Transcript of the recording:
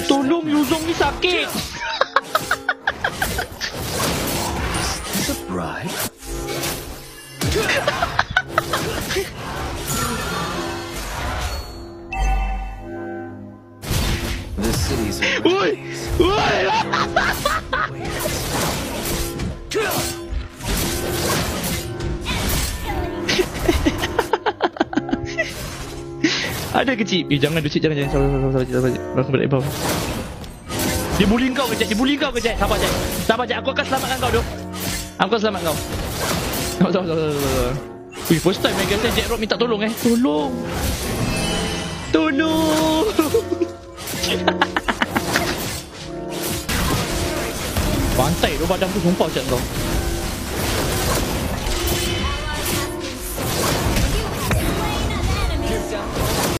Tolong Yuzong ni sakit. Is a bride? The city's a Woi, woi. Ada kecil. Jangan Ducik, jangan. Sabar. Aku balik bawah. Dia bully kau ke, Jack? Dia bully kau ke, Jack? Sabar, Jack. Sabar, Jack. Aku akan selamatkan kau, Dok. Aku akan selamatkan kau. Sabar. Wih, first time main game Jack Rock minta tolong, Tolong. Pantai tu badan tu, sumpah, Jack kau.